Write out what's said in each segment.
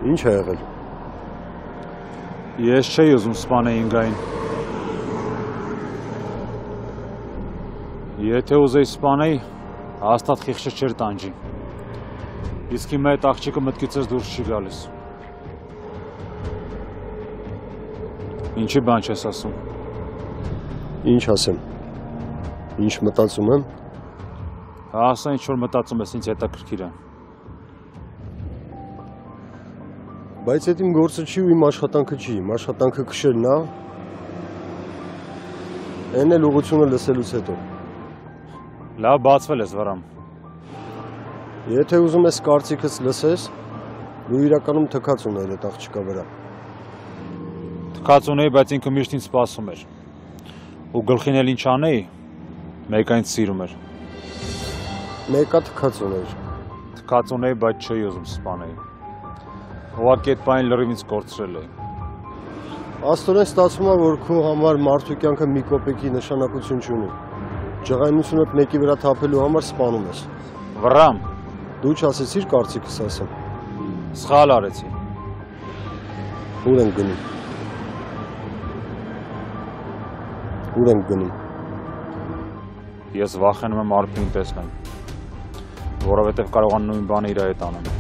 Ինչ է եղել։ Ես չէի ուզում սպանեին գային։ Եթե ուզեի սպանեի, հաստատ խիղճը չէր տանջի։ Իսկ հիմա այդ աղջիկը մտքիցս դուրս չի գալիս։ Ինչի բան չես ասում։ Ինչ ասեմ։ Ինչ մտածում եմ։ Ասա ինչ որ մտածում ես, ինձ հետաքրքիր է։ Բայց այդ իմ գործը չի ու իմ աշխատանքը չի, իմ աշխատանքը քշելն է։ Էն էլ ուղղությունը լսելուց հետո։ Լավ բացվել ես վրամ։ Եթե ուզում ես կարծիքս լսես, դու իրականում թքած ուներ այդ աղջկա վրա։ Թքած ունեի, բայց ինքը միշտ ինձ սպասում էր։ Ու գլխին էլ ինչ անեի, մեկը ինձ սիրում էր։ Մեկը թքած ուներ։ Թքած ունեի, բայց չէի ուզում սպանեի։ Ուղղակի այդ բանը լրիվ ինձ կորցրել էի։ Աստորեն ստացվում է, որ քո համար մարդու կյանքը մի կոպեկի նշանակություն չունի։ Ջղայնությունդ մեկի վրա թափելու համար սպանում ես։ Վրամ։ Դու չասեցիր կարծիքս ասեմ։ Սխալ արեցի։ Ուր ենք գնում։ Ուր ենք գնում։ Ես վախենում եմ Արփին տեսնեմ, որովհետև կարող եմ նույն բանը իր հետ անեմ։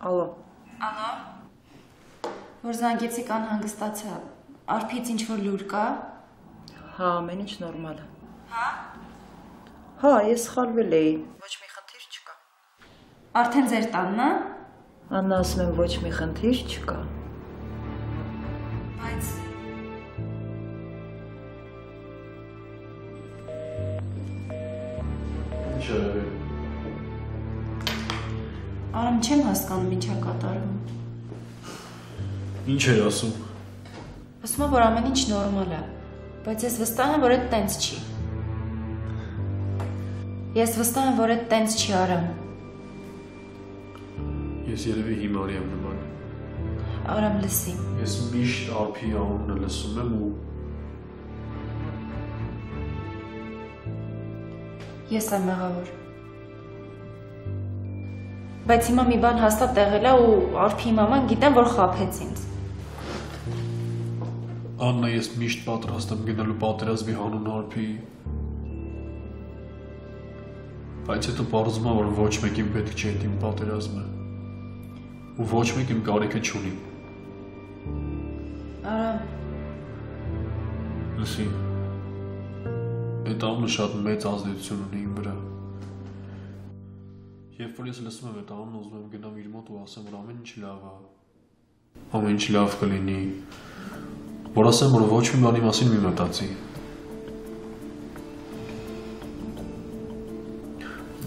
Ալո։ Ալո։ Որ զանգեցիք անհանգստացա, Արփից ինչ-որ լուր կա։ Հա, ամեն ինչ նորմալ է։ Հա։ Հա, ես սխալվել էի։ Ոչ մի խնդիր չկա։ Արդեն ձեր տանն է։ Աննա ասում եմ ոչ մի խնդիր չկա։ Բայց Ինչ է եղել։ Արամ չեմ հասկանում ինչա կատարվում։ Ինչ էր ասում։ Ասում եմ, որ ամեն ինչ նորմալ է, բայց ես վստահ եմ, որ այդ տենց չի։ Ես վստահ եմ, որ այդ տենց չի Արամ։ Ես երևի հիմարի եմ նման։ Արամ լսի։ Ես միշտ Արփի անունը լսում եմ ու Ես եմ մեղավոր։ Բայց հիմա մի բան հաստատ եղել է ու Արփի մաման գիտեմ, որ խաբեց ինձ։ Աննա, ես միշտ պատրաստ եմ գնալու պատերազմի հանուն Արփի։ Բայց հետո պարզվում է, որ ոչ մեկին պետք չէ այդ իմ պատերազմը։ Ու ոչ մեկ իմ կարիքը չունի։ Արամ։ Լսի, այդ անունը շատ մեծ ազդեցություն ունի իմ վրա։ Երբ որ ես լսում եմ այդ անունը, ուզում եմ գնամ իր մոտ ու ասեմ, որ ամեն ինչ լավ է։ Ամեն ինչ լավ կլինի։ Որ ասեմ, որ ոչ մի բանի մասին մի մտածի։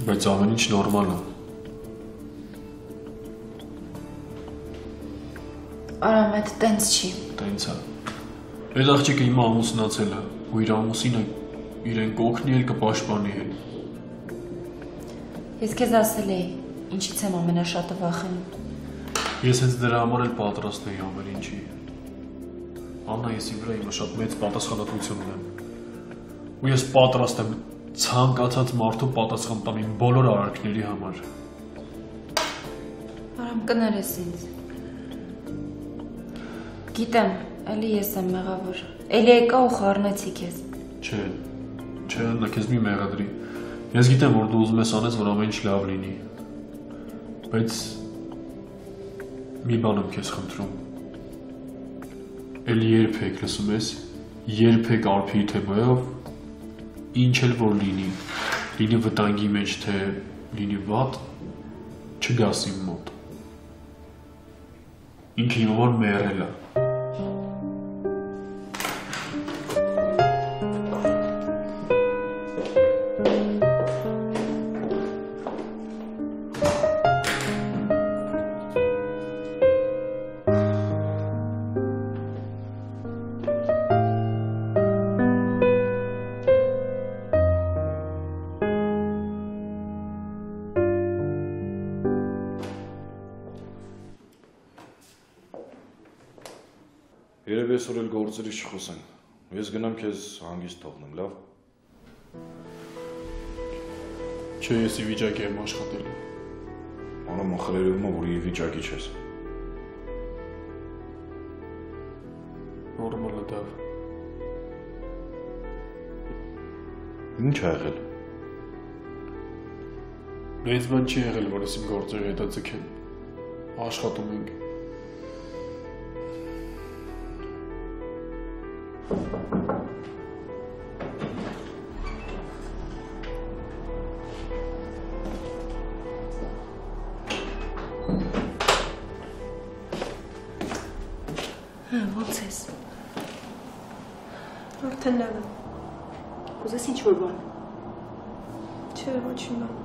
Բայց ամեն ինչ նորմալ է։ Արամ, այդ տենց չի։ Տենց է։ Այդ աղջիկը հիմա ամուսնացել է, ու իր ամուսինը իրեն կօգնի էլ կպաշտպանի էլ։ Ես քեզ ասել էի, ինչից եմ ամենաշատը վախենում։ Ես հենց դրա համար էլ պատրաստ էի ամեն ինչի։ Աննա, ես իմ վրա հիմա շատ մեծ պատասխանատվություն ունեմ։ Ու ես պատրաստ եմ ցանկացած մարդու պատասխան տամ իմ բոլոր արարքների համար։ Արամ, կներես ինձ։ Գիտեմ, էլի ես եմ մեղավոր։ Էլի եկա ու խառնեցի քեզ։ Չէ, Չէ, նա քեզ մի մեղադրի։ Ես գիտեմ, որ դու ուզում ես անես, որ ամեն ինչ լավ լինի։ Բայց մի բան եմ քեզ խնդրում։ Էլ երբեք, լսում ես, երբեք արփի թեմայով ինչ էլ որ լինի վտանգի մեջ, թե լինի վատ, չգաս իմ մոտ։ Ինքը իմ համար մեռել է։ Երևի այսօր էլ գործերից չխոսեն, ես գնամ քեզ հանգիստ թողնեմ, լավ։ Չէ, ես ի վիճակի եմ աշխատելու։ Անում ախրերում որ ի վիճակի չես։ Նորմալ է դա։ Ինչ ա եղել։ Մեծ բան չի եղել, որ ես իմ գործերը հետաձգեմ։ Աշխատում ենք։ Ոնց ես։ Արդեն լավ եմ։ Կուզես ինչ-որ բան։ Չէ, ոչինչ բան։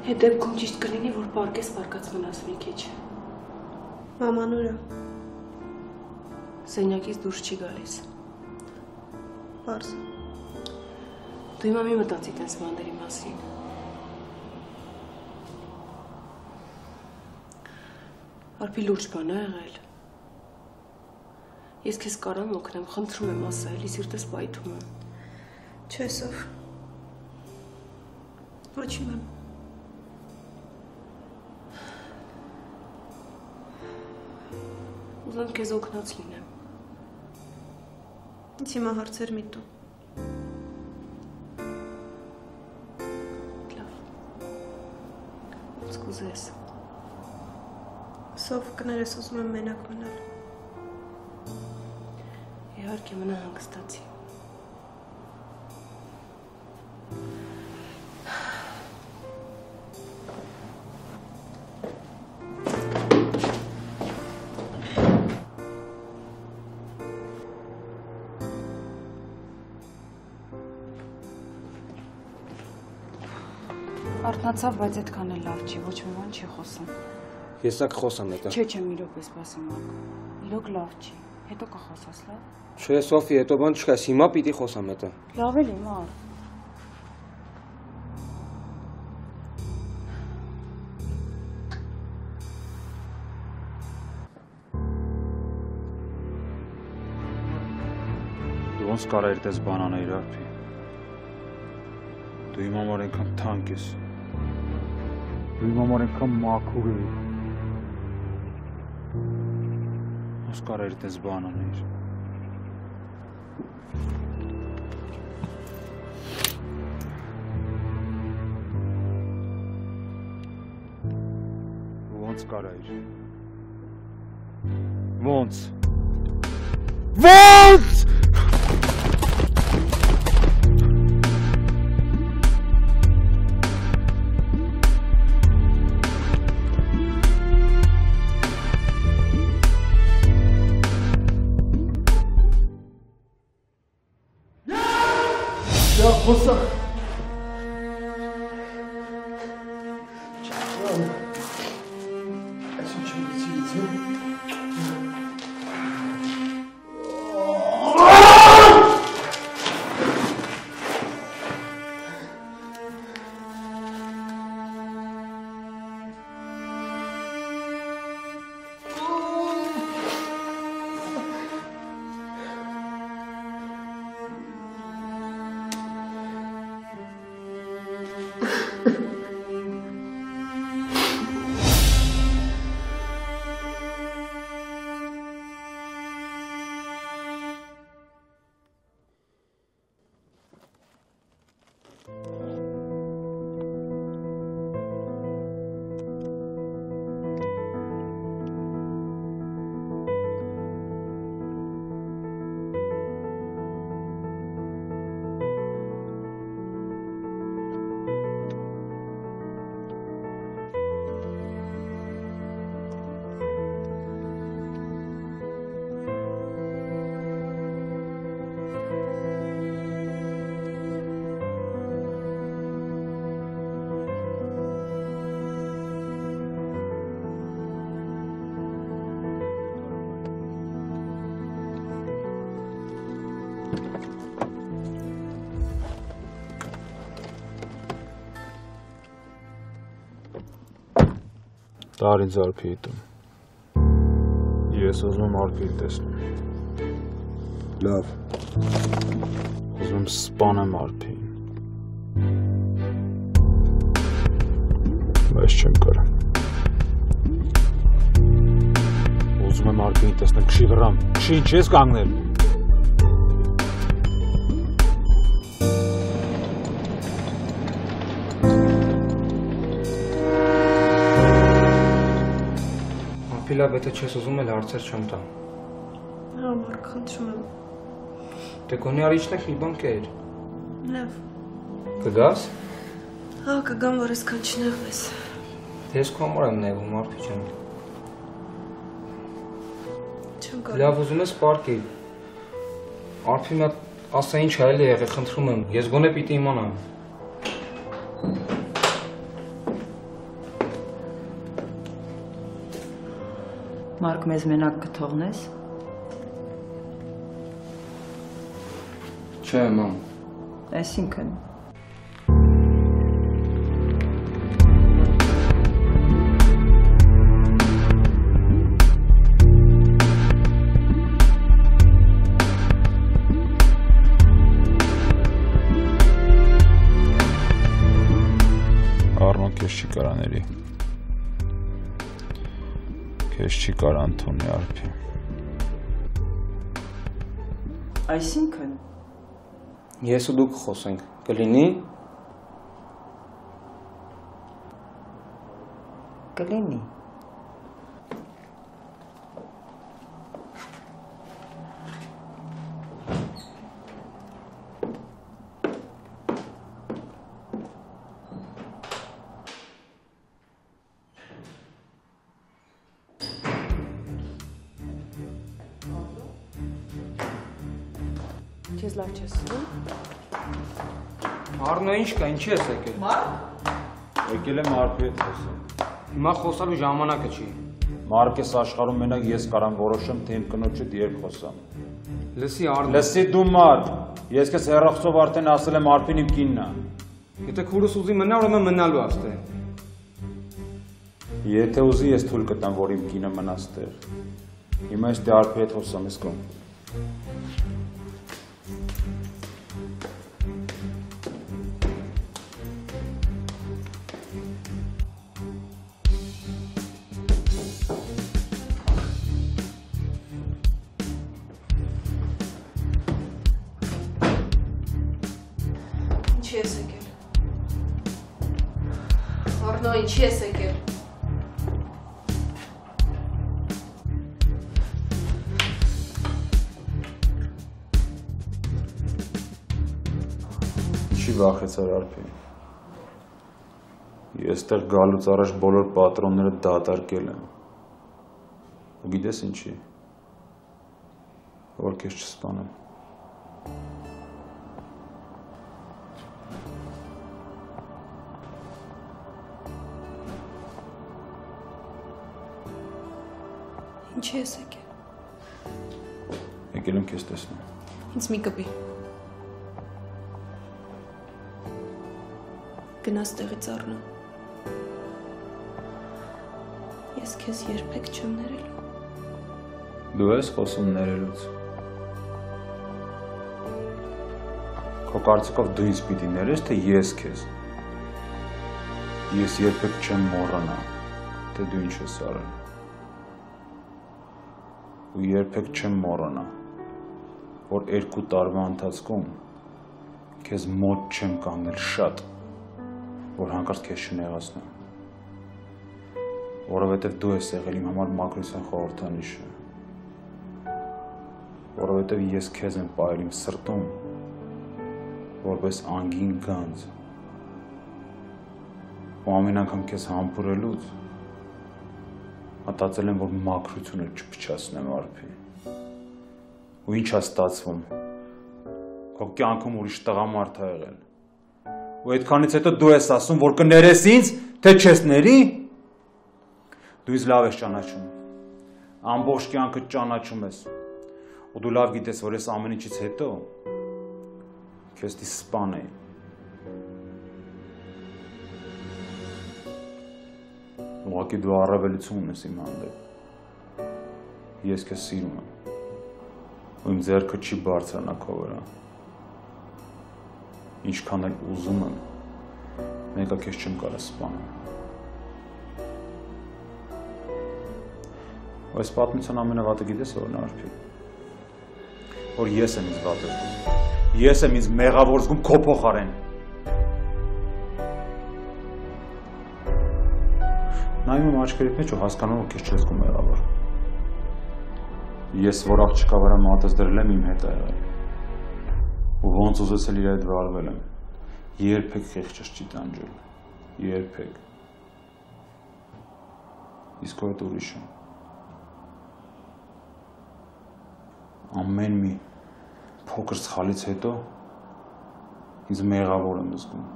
Հետ դեպքում ճիշտ կլինի, որ պարկես պարկած մնաս մի քիչ։ Մաման ուր է։ Սենյակից դուրս չի գալիս։ Պարզ։ Դու հիմա մի մտածի տես բաների մասին։ Արփի լուրջ բան է եղել։ Ես քեզ կարամ օգնեմ, խնդրում եմ ասա, էլի սիրտս պայթում է։ Չէ, Սով։ Ոչինչ բան։ Ուզում քեզ օգնած լինեմ։ Ինձ հիմա հարցեր մի տու։ Լավ։ Ոնց կուզես։ Սով կներես ուզում եմ մենակ մնալ։ Իհարկե մնա հանգստացի։ Արթնացավ, բայց այդքան էլ լավ չի, ոչ մի բան չի խոսում։ Ես ակ խոսամ հետո։ Չէ, մի րոպե սպասի Մարկ։ Իրոք լավ չի։ Հետո կխոսաս, լավ։ Չէ, Սոֆի, հետո բան չկա, հիմա պիտի խոսամ հետո։ Լավ էլի, Մարկ։ Դու ոնց կարա երտես բան անել Արփի։ Դու իմ համար այնքան թանկ ես։ Դու իմ համար այնքան մաքուր ես։ Ոնց կարա երտես բան անել։ Ոնց կարա իր։ Ոնց։ Ոնց։ Խոսա։ Տար ինձ Արփիի տուն։ Ես ուզում եմ Արփիի տեսնել։ Լավ։ Ուզում եմ սպանեմ Արփիին։ Բայց չեմ կարող։ Ուզում եմ Արփիին տեսնել, քշի վրամ, քշի ինչ ես կանգնել։ Լավ, եթե չես ուզում էլ հարցեր չեմ տա։ Հա, Մարկ, խնդրում եմ։ Դե գոնե արիչնեք մի բան կեր։ Լավ։ Կգաս։ Հա, կգամ, որ այսքան չնեղվես։ Դե ես քո համար եմ նեղվում, Արփի ջան։ Չեմ կարող։ Լավ, ուզում ես պարկի։ Արփի մա ասա ինչ ա էլի եղել, խնդրում եմ։ Ես գոնե պիտի իմանամ։ Մարկ, մեզ մենակ կթողնես։ Չէ, մամ։ Այսինքն։ Առնոն քեզ չի կարաների։ Քեզ չի կար Անթոնի Արփի։ Այսինքն։ Ես ու դուք խոսենք, կլինի։ Կլինի։ Քեզ լավ չես զգում։ Առնո ինչ կա, ինչի ես եկել։ Եկել եմ Արփի հետ խոսեմ։ Հիմա խոսալու ժամանակը չի։ Մարկ ես աշխարհում մենակ ես կարամ որոշեմ, թե իմ կնոջդ երբ խոսամ։ Լսի Առնո։ Լսի դու Մարկ, ես քեզ հեռախոսով արդեն ասել եմ Արփին իմ կինն է։ Եթե քուրս ուզի մնա, ուրեմն մնալու աստե։ Եթե ուզի ես թույլ կտամ, որ իմ կինը մնաս տեղ։ Հիմա ես դե Արփի հետ խոսամ, ես կոմ։ Ինչի ես եկել։ Առնո, ինչի ես եկել։ Չի վախեցար Արփին։ Ես տեղ գալուց առաջ բոլոր պատրոնները դատարկել եմ։ Ու գիտես ինչի։ Որ քեզ չսպանեմ։ Ինչի ես եկել։ Եկել եմ քեզ տեսնել։ Ինձ մի կպի։ Գնաս տեղից Առնո։ Ես քեզ երբեք չեմ ներելու։ Դու ես խոսում ներելուց։ Քո կարծիքով դու ինձ պիտի ներես, թե ես քեզ։ Ես երբեք չեմ մոռանա, թե դու ինչ ես արել։ Ու երբեք չեմ մոռանա, որ 2 տարվա ընթացքում քեզ մոտ չեմ կանգնել շատ, որ հանկարծ քեզ չնեղացնեմ։ Որովհետև դու ես եղել իմ համար մաքրության խորհրդանիշը։ Որովհետև ես քեզ եմ պահել իմ սրտում, որպես անգին գանձ։ Ու ամեն անգամ քեզ համբուրելուց մտածել եմ, որ մաքրությունը չփչացնեմ Արփի։ Ու ինչ է ստացվում։ Քո կյանքում ուրիշ տղամարդ ա եղել։ Ու այդքանից հետո դու ես ասում, որ կներես ինձ, թե չես ների։ Դու ինձ լավ ես ճանաչում։ Ամբողջ կյանքը ճանաչում ես։ Ու դու լավ գիտես, որ ես ամեն ինչից հետո քեզ դի սպանեի։ Ուղղակի դու առավելություն ունես իմ հանդեպ։ Ես քեզ սիրում եմ։ Ու իմ ձեռքը չի բարձրանա քո վրա։ Ինչքան էլ ուզում եմ, մեկը քեզ չեմ կարող սպանել։ Այս պատմության ամենավատը գիտես ո՞րն է, Արփի։ Որ ես եմ ինձ վատ զգում։ Ես եմ ինձ մեղավոր զգում քո փոխարեն։ Նայում եմ աչքերիդ մեջ ու հասկանում որ քեզ չես զգում մեղավոր։ Ես որ աղջկա վրա մատս դրել եմ իմ հետ ա եղել։ Ու ոնց ուզեցել իր հետ վարվել եմ։ Երբեք խեղճս չի տանջել։ Երբեք։ Իսկ այդ ուրիշ է։ Ամեն մի փոքր սխալից հետո ինձ մեղավոր եմ զգում։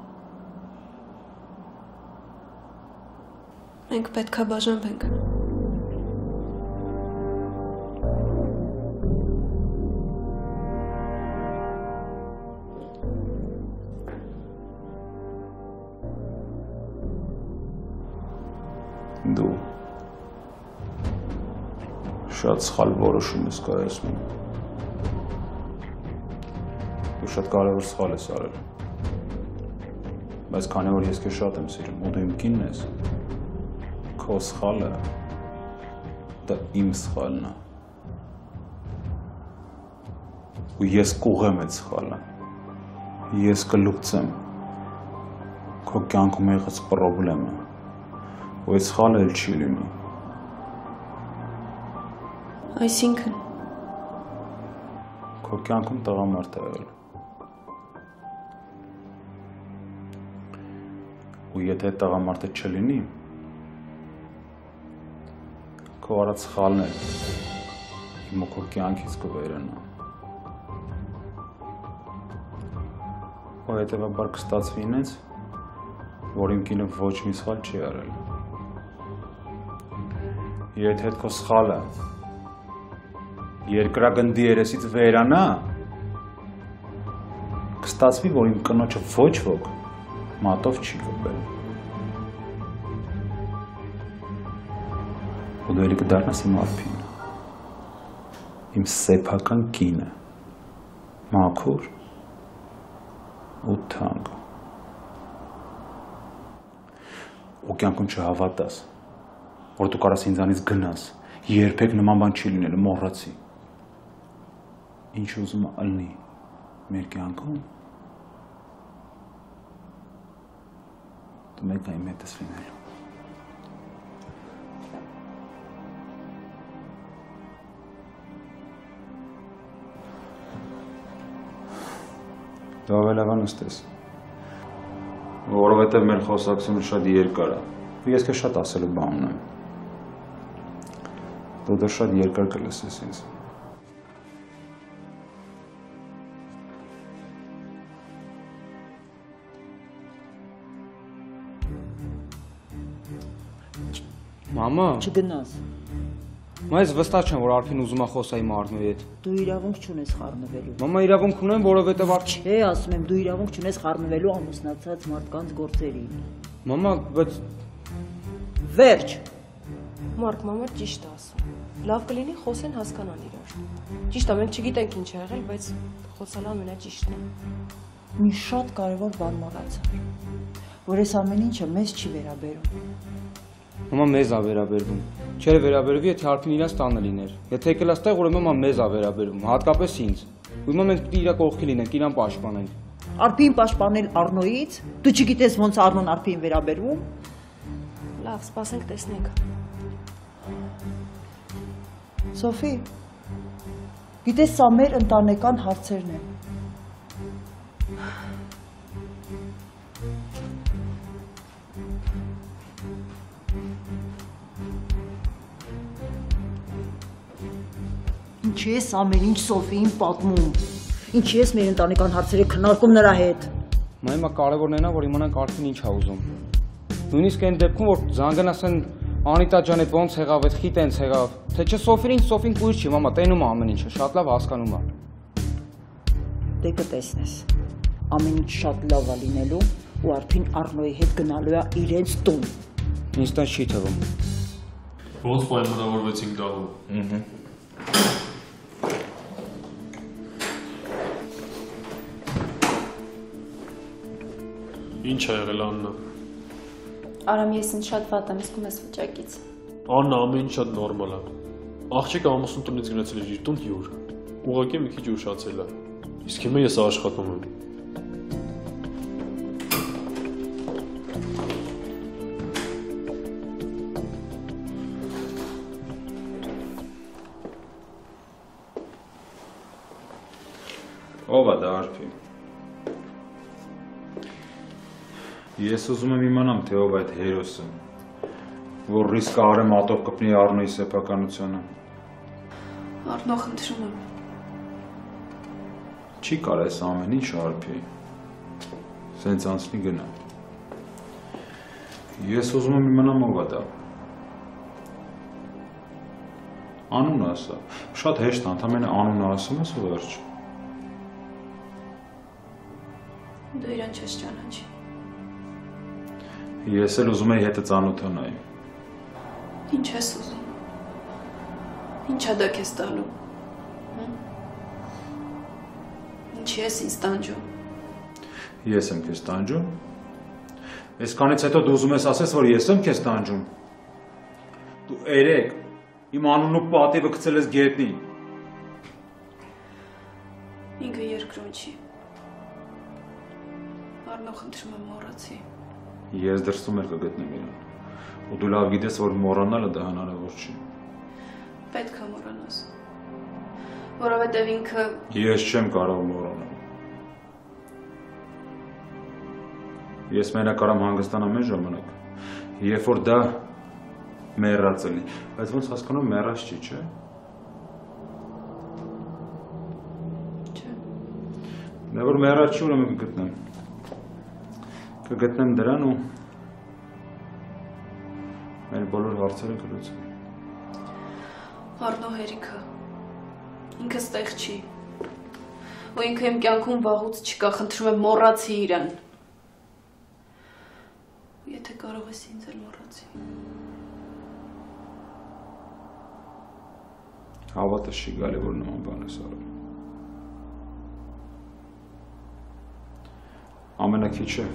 Մենք պետք է բաժանվենք։ Դու շատ սխալ որոշում ես կայացնում։ Դու շատ կարևոր սխալ ես արել։ Բայց քանի որ ես քեզ շատ եմ սիրում, ու դու իմ կինն ես, քո սխալը դա իմ սխալն է։ Ու ես կուղեմ այդ սխալը։ Ես կլուծեմ քո կյանքում եղած պրոբլեմը։ Ու այդ սխալը էլ չի լինի։ Այսինքն Քո կյանքում տղամարդ է եղել։ Ու եթե այդ տղամարդը չլինի, քո արած սխալն է իմ ու քո կյանքից կվերանա։ Ու հետևաբար կստացվի ինձ, որ իմ կինը ոչ մի սխալ չի արել։ Եթե այդ քո սխալը երկրագնդի երեսից վերանա, կստացվի, որ իմ կնոջը ոչ ոք մատով չի կպել։ Ու դու էլի կդառնաս իմ Արփին, իմ սեփական կինը, մաքուր ու թանկ։ Ու կյանքում չհավատաս, որ դու կարաս ինձանից գնաս, երբեք նման բան չի լինել, մոռացի։ Ինչ ուզում ալնի մեր կյանքում, դու մեկ իմ հետ ես լինելու։ Դու ավելավան ուստես, որովհետև մեր խոսակցությունը շատ երկար է, ու ես քեզ շատ ասելու բան ունեմ։ Դու դա շատ երկար կլսես ինձ։ Մամա, Չգնաս։ Ես վստահ չեմ, որ Արփին ուզում է խոսա իմ Արնոյի հետ։ Դու իրավունք չունես խառնվելու։ Մամա, իրավունք ունեմ, որովհետև Չէ, ասում եմ, դու իրավունք չունես խառնվելու ամուսնացած մարդկանց գործերին։ Մամա, բայց Վերջ։ Մարկ, մամա ճիշտ է ասում։ Լավ կլինի խոսեն հասկանան իրար։ Ճիշտ է, մենք չգիտենք ինչ է եղել, բայց խոսալը ամենաճիշտն է։ Մի շատ կարևոր բան մոռացար, որ այս ամեն ինչը մեզ չի վերաբերում։ մամա մեզ է վերաբերվում։ Չէր վերաբերվի, եթե Արփին իրաց տանը լիներ։ Եթե եկել այստեղ, ուրեմն մամա մեզ է վերաբերվում, հատկապես ինձ։ Ուրեմն մենք պիտի իր կողքի լինենք, իրան պաշտպանենք։ Արփին պաշտպանել Արնոյից։ Դու չգիտես ոնց Արնոն Արփին վերաբերվում։ Լավ, սպասենք տեսնենք։ Սոֆի, գիտես սա մեր ընտանեկան հարցերն են։ Ինչի ես ամեն ինչ Սոֆիին պատմում։ Ինչի ես մեր ընտանեկան հարցերը քննարկում նրա հետ։ Մայմա կարևորն այն է, որ իմանանք Արփին ինչ է ուզում։ Նույնիսկ այն դեպքում, որ զանգան ասեն Անիտա ջան, այդ ոնց եղավ, այդ խիտ ենց եղավ։ Թե չէ Սոֆին կույր չի, մամա, տենում է ամեն ինչը, շատ լավ հասկանում է։ Դե կտեսնես։ Ամեն ինչ շատ լավ է լինելու ու Արփին Արնոյի հետ գնալու է իրենց տուն։ Ինձ տես չի թվում։ Ոնց պայմանավորվեցինք դալու։ Ինչ ա եղել Աննա։ Արամ, ես ինձ շատ վատ եմ զգում ես վիճակից։ Աննա, ամեն ինչ շատ նորմալ է։ Աղջիկը ամուսնու տնից գնացել էր իր տուն հյուր։ Ուղղակի մի քիչ ուշացել է։ Իսկ հիմա ես աշխատում եմ։ Ով է դա արփի։ Ես ուզում եմ իմանամ, թե ով այդ հերոսը, որ ռիսկը արեմ ատով կպնի Առնոյի սեփականությունը։ Առնո, խնդրում եմ։ Չի կարա այս ամեն ինչ արփի։ Սենց անցնի գնա։ Ես ուզում եմ իմանամ ով է դա։ Անունը ասա։ Շատ հեշտ է, ընդամենը անունը ասում ես ու վերջ։ Դու իրան չես ճանաչի։ Ես էլ ուզում եի հետը ծանոթանայի։ Ինչ ես ուզում։ Ինչա դա քեզ տալու։ Ինչ ես ինձ տանջում։ Ես եմ քեզ տանջում։ Այսքանից հետո դու ուզում ես ասես, որ ես եմ քեզ տանջում։ Դու երեք իմ անունն ու պատիվը գցել ես գետնին։ Ինքը երկրում չի։ Առնո, խնդրում եմ, մոռացի։ Ես դրսում էլ կգտնեմ իրան։ Ու դու լավ գիտես, որ մոռանալը դա հնարավոր չի։ Պետք է մոռանաս։ Որովհետև ինքը Ես չեմ կարող մոռանալ։ Ես մենակ կարամ հանգստանամ այն ժամանակ, երբ որ դա մեռած լինի, բայց ոնց հասկանում մեռած չի, չէ՞։ Չէ։ Նա որ մեռած չի, ուրեմն կգտնեմ։ Կգտնեմ դրան ու մեր բոլոր հարցերը կլուծեմ։ Առնո, հերիքը։ Ինքը ստեղ չի։ Ու ինքը իմ կյանքում վաղուց չկա, խնդրում եմ, մոռացի իրան։ Եթե կարող ես ինձ էլ մոռացի։ Հավատը չի գալի, որ նման բան ես արել։ Ամենակիչը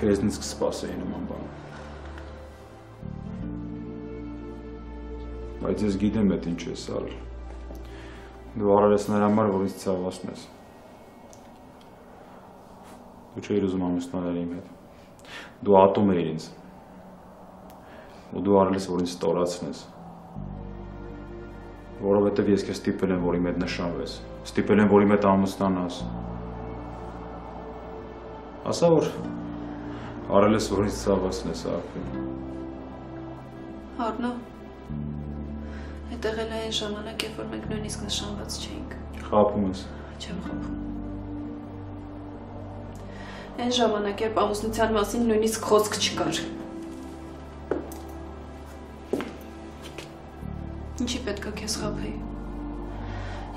քեզնից կսպասեի նման բան։ Բայց ես գիտեմ այդ ինչ ես արել։ Դու արել ես նրա համար, որ ինձ ցավացնես։ Դու չէիր ուզում ամուսնանալ իմ հետ։ Դու ատում էիր ինձ։ Ու դու արել ես, որ ինձ ստորացնես։ Որովհետև ես քեզ ստիպել եմ, որ իմ հետ նշանվես։ Ստիպել եմ, որ իմ հետ ամուսնանաս։ Ասա, որ արել ես, որ ինձ ցավացնես, արփի։ Առնո, հետ եղել է այն ժամանակ, երբ որ մենք նույնիսկ նշանված չէինք։ Խաբում ես։ Չեմ խաբում։ Այն ժամանակ, երբ ամուսնության մասին նույնիսկ խոսք չկար։ Ինչի պետք է քեզ խաբեի։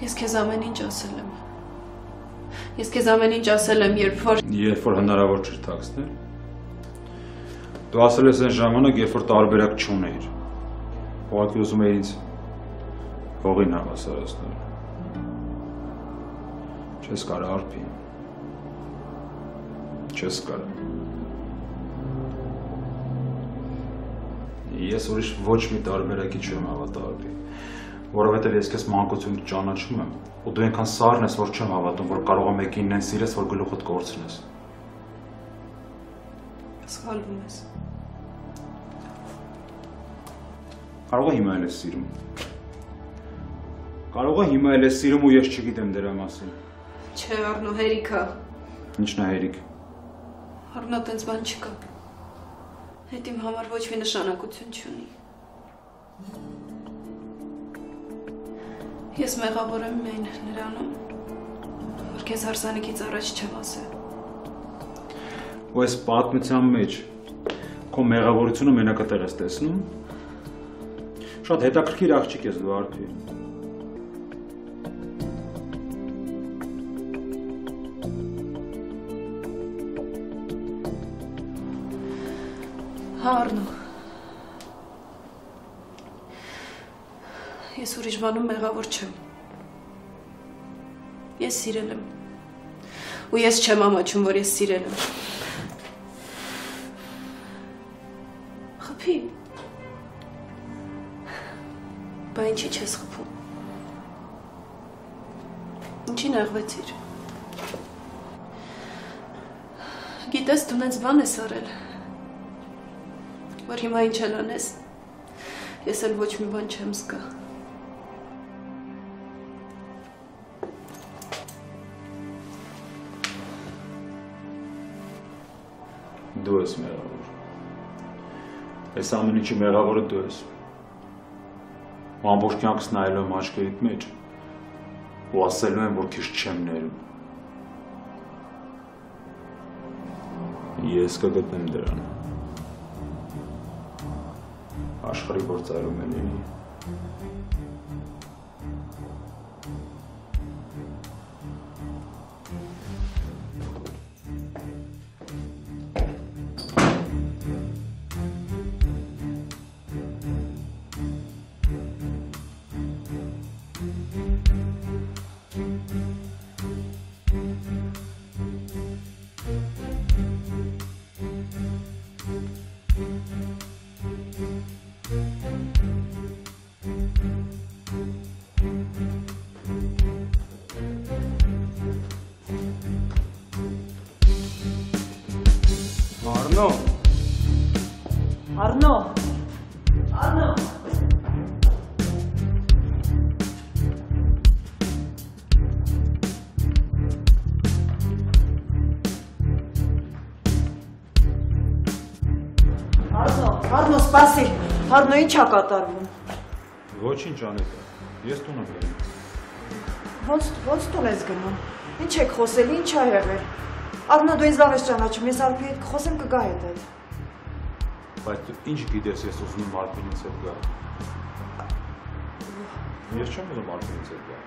Ես քեզ ամեն ինչ ասել եմ։ Ես քեզ ամեն ինչ ասել եմ, երբ որ հնարավոր չէր թաքցնել։ Դու ասել ես այն ժամանակ, երբ որ տարբերակ չունեիր։ Ուղղակի ուզում էիր ինձ հողին հավասարացնել։ Չես կարա արփի։ Չես կարա։ Ես ուրիշ ոչ մի տարբերակի չեմ հավատա արփի, որովհետև ես քեզ մանկությունից ճանաչում եմ, ու դու այնքան սառն ես, որ չեմ հավատում, որ կարող եմ մեկին նեն սիրես, որ գլուխդ կորցնես։ Սխալվում ես։ Կարող է հիմա էլ ես սիրում։ Կարող է հիմա էլ ես սիրում ու ես չգիտեմ դրա մասին։ Չէ, Առնո, հերիքա։ Ինչն է հերիք։ Առնո, տենց բան չկա։ Հետ իմ համար ոչ մի նշանակություն չունի։ Ես մեղավոր եմ միայն նրանում, որ քեզ հարսանիքից առաջ չեմ ասել։ Ու այս պատմության մեջ քո մեղավորությունը մենակը տեղ ես տեսնում։ Շատ հետաքրքիր աղջիկ ես դու արփի։ Հա, Առնո։ Ես ուրիշ բանում մեղավոր չեմ։ Ես սիրել եմ։ Ու ես չեմ ամաչում, որ ես սիրել եմ։ Խփի։ Բա ինչի չես խփում։ Ինչի նեղվեցիր։ Գիտես, դու նենց բան ես արել, որ հիմա ինչ էլ անես, ես էլ ոչ մի բան չեմ զգա։ Դու ես մեղավոր։ Այս ամեն ինչի մեղավորը դու ես։ Ու ամբողջ կյանքս նայելու եմ աչքերիդ մեջ ու ասելու եմ, որ քեզ չեմ ներում։ Ես կգտնեմ դրան։ Աշխարհի գործարում է լինի։ Առնո։ Առնո։ Առնո։ Առնո, սպասի։ Առնո, ինչ ա կատարվում։ Ոչինչ Անետա, ես տուն եմ գնում։ Ոնց տուն ես գնում։ Ինչ եք խոսել, ինչ ա եղել։ Առնո, դու ինձ լավ ես ճանաչում, ես Արփի հետ կխոսեմ կգա հետդ։ Բայց դու ինչ գիտես ես ուզում եմ Արփինից հետ գա։ Ես չեմ ուզում Արփինից հետ գա։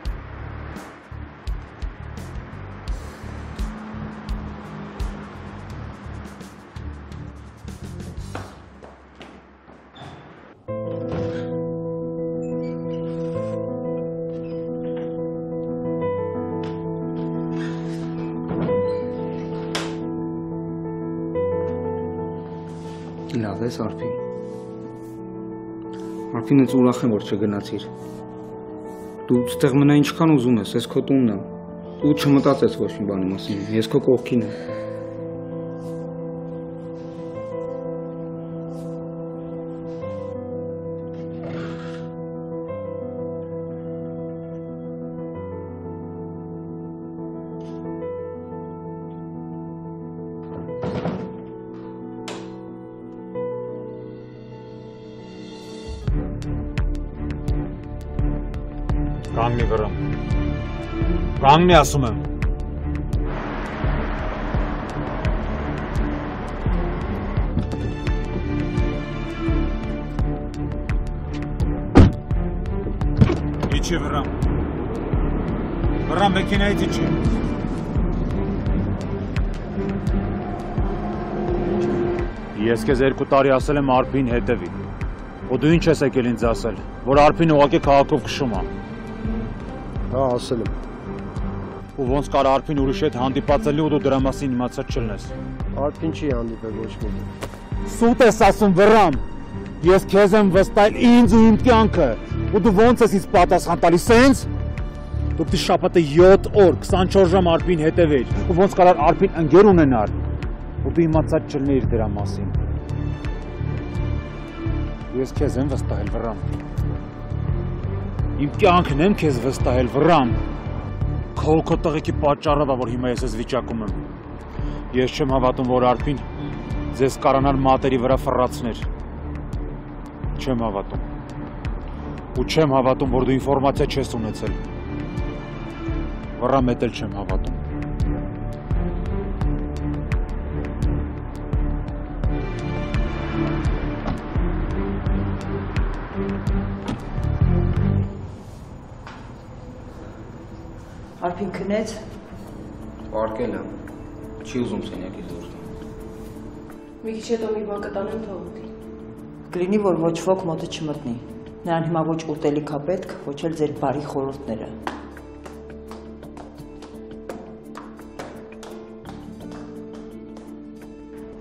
Լավ ես Արփին։ Արփին ես ուրախ եմ, որ չգնացիր։ Դու ստեղ մնա ինչքան ուզում ես, ես քո տունն եմ։ Դու չմտածես ոչ մի բանի մասին, ես քո կողքին եմ։ Կանգնի վրամ։ Կանգնի ասում եմ։ Իջի վրամ։ Վրամ մեքենայից իջի։ Ես քեզ 2 տարի ասել եմ Արփին հետևի։ Ու դու ինչ ես եկել ինձ ասել, որ Արփին ուղղակի քաղաքով քշում է։ Հա, ասել եմ։ Ու ոնց կար Արփին ուրիշ հետ հանդիպածելի ու դու դրա մասին իմացած չլնես։ Արփին չի հանդիպել ոչ մեկին։ Սուտ ես ասում վրամ։ Ես քեզ եմ վստահել ինձ ու իմ կյանքը։ Ու դու ոնց ես ինձ պատասխան տալիս, սենց։ Դու պիտի շաբաթը 7 օր 24 ժամ Արփին հետևեիր։ Ու ոնց կարար Արփին ընկեր ունենալ։ Ու դու իմացած չլնեիր դրա մասին։ Ես քեզ եմ վստահել վրամ։ Իմ կյանքն եմ քեզ վստահել վրամ։ Քո տղեկի պատճառով է, որ հիմա ես այս վիճակում եմ։ Ես չեմ հավատում, որ Արփին ձեզ կարանալ մատերի վրա ֆռացներ։ Չեմ հավատում։ Ու չեմ հավատում, որ դու ինֆորմացիա չես ունեցել։ Վրամ էլ չեմ հավատում։ Արփին քնեց։ Պարկել եմ։ Չի ուզում սենյակից դուրս գալ։ Մի քիչ հետո մի բան կտանեմ թողնի։ Կլինի, որ ոչ ոք մոտը չմտնի։ Նրան հիմա ոչ ուտելիք է պետք, ոչ էլ ձեր բարի խորհուրդները։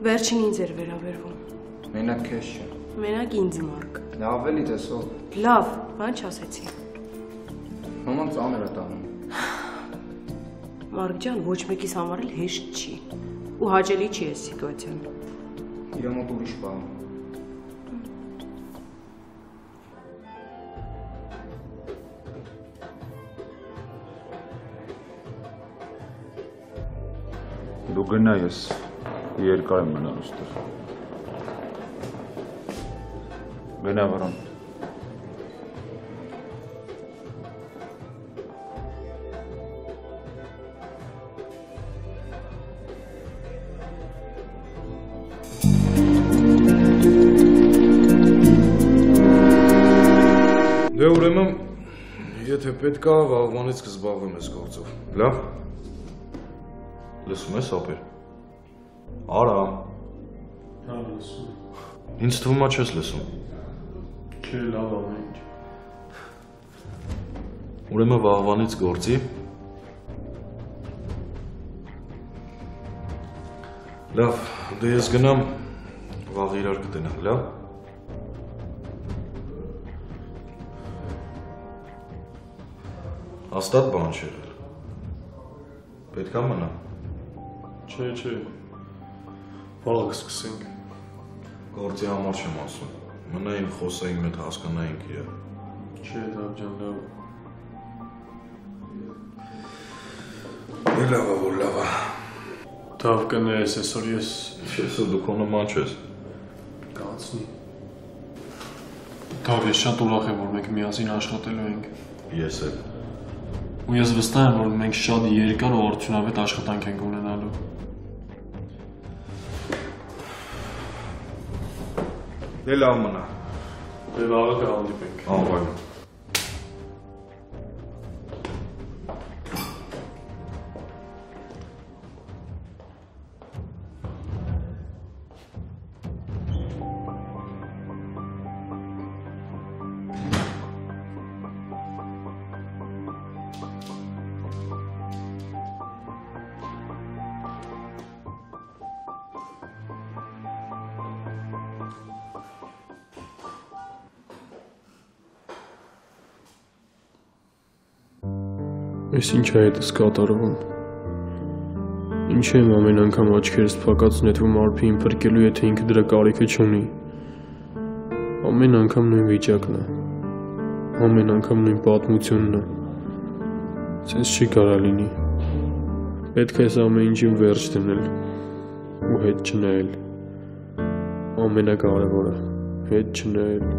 Վերջին ինձ էր վերաբերվում։ Մենակ քեզ չէ։ Մենակ ինձ Մարկ։ Լավ էլի տեսով։ Լավ, բան չասեցի։ Մաման ծանր է տանում։ Մարկ ջան, ոչ մեկիս համար էլ հեշտ չի։ Ու հաճելի չի այս սիտուացիան։ Իր մոտ ուրիշ բան։ Դու գնա, ես երկար եմ մնալ ուստեղ։ Գնա, Վարոն։ Դե ուրեմն, եթե պետք է, վաղվանից կզբաղվեմ այս գործով։ Լավ։ Լսում ես, ապեր։ Արա։ Հա, լսում։ Ինձ թվում է չես լսում։ Չէ, լավ ամեն ինչ։ Ուրեմն վաղվանից գործի։ Լավ, դե ես գնամ վաղ իրար կտենանք, լավ։ Հաստատ բան չի եղել։ Պետք է մնա։ Չէ։ Վաղ կսկսենք։ Գործի համար չեմ ասում։ Մնային խոսային մեկ հասկանայինք իրար։ Չէ, Դավ ջան, լավ։ Դե լավ է, որ լավ է։ Դավ կներես այսօր ես Ես դու քո նման չես։ կանցնի։ Դավ ես շատ ուրախ եմ, որ մենք միասին աշխատելու ենք։ Ես էլ։ Ու ես վստահ եմ, որ մենք շատ երկար ու արդյունավետ աշխատանք ենք ունենալու։ Դե լավ մնա։ Դե վաղը կհանդիպենք։ Անվայում։ Ես ինչ է հետս կատարվում։ Ինչ եմ ամեն անգամ աչքերս փակած նետվում արփին փրկելու, եթե ինքը դրա կարիքը չունի։ Ամեն անգամ նույն վիճակն է։ Ամեն անգամ նույն պատմությունն է։ Սենց չի կարա լինի։ Պետք է այս ամեն ինչին վերջ դնել ու հետ չնայել։ Ամենակարևորը, հետ չնայել։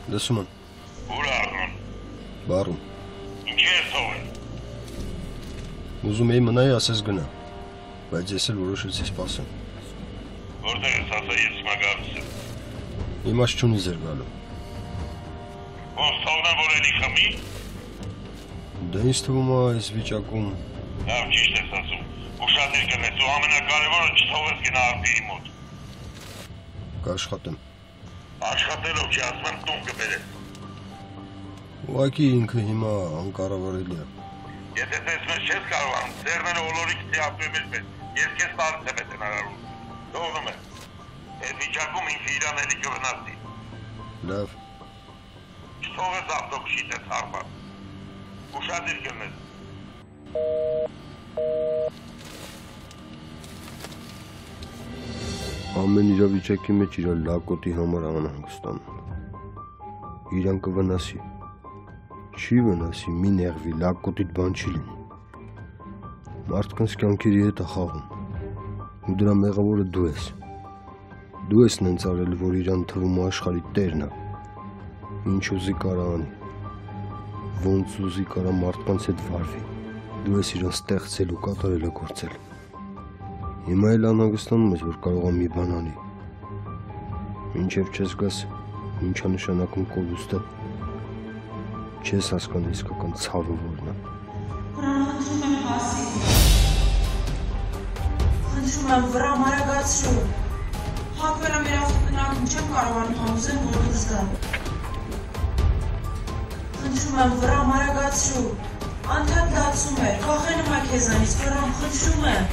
Լսում եմ։ Ուր Արնոն։ Բարում։ Ինչի ես թողել։ Ուզում էի մնայի ասես գնա, բայց ես էլ որոշեցի սպասեմ։ Որտեղ ես ասա ես հիմա գալիս եմ։ Իմաստ չունի ձեր գալու։ Ոնց թողնեմ, որ էլի խմի։ Դե ինձ թվում է այս վիճակում։ Լավ ճիշտ ես ասում։ Ուշադիր կնես ու ամենակարևորը չթողես գնա արտերի մոտ։ Կաշխատեմ։ Աշխատելով չի ասում տուն կբերես։ Ուղղակի ինքը հիմա անկառավարելի է։ Եթե տեսնես չես կարողանում, ձեռները ոլորիկ թիապնում ես մեզ, ես քեզ տարած եմ հնարարում։ Թողնում եմ։ Այդ վիճակում ինքը իրան էլի կվնասի։ Լավ։ Չթողես ավտոբուսի տես հարբար։ Ուշադիր կնես։ Ամեն իրավիճակի մեջ իր լակոտի համար անհանգստանում։ Իրան կվնասի։ Չի վնասի, մի նեղվի, լակոտիդ բան չի լինի։ Մարդկանց կյանքերի հետ է խաղում։ Ու դրա մեղավորը դու ես։ Դու ես նենց արել, որ իրան թվում աշխարհի տերն է։ Ինչ ուզի կարա անի։ Ոնց ուզի կարա մարդկանց հետ վարվի։ Դու ես իրան ստեղծել ու կատարելագործել։ Հիմա էլ անհանգստանում ես, որ կարող է մի բան անի։ Մինչև չես գաս, ինչ է նշանակում կորուստը, չես հասկանում իսկական ցավը որն է։ Խնդրում եմ հասի։ Խնդրում եմ վրա մարագացրու։ Հակվել եմ իր ավտոտնակում, չեմ կարողանում համոզեմ, որ դուրս գամ։ Խնդրում եմ վրա մարագացրու։ Անդադ լացում էր, վախենում է քեզանից, վրամ խնդրում եմ։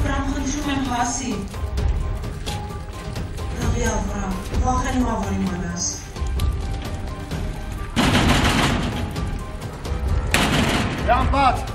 Վրամ խնդրում եմ հասի։ Դղյա վրամ, վախենում է, որ իմանաս։ Դրան բաց։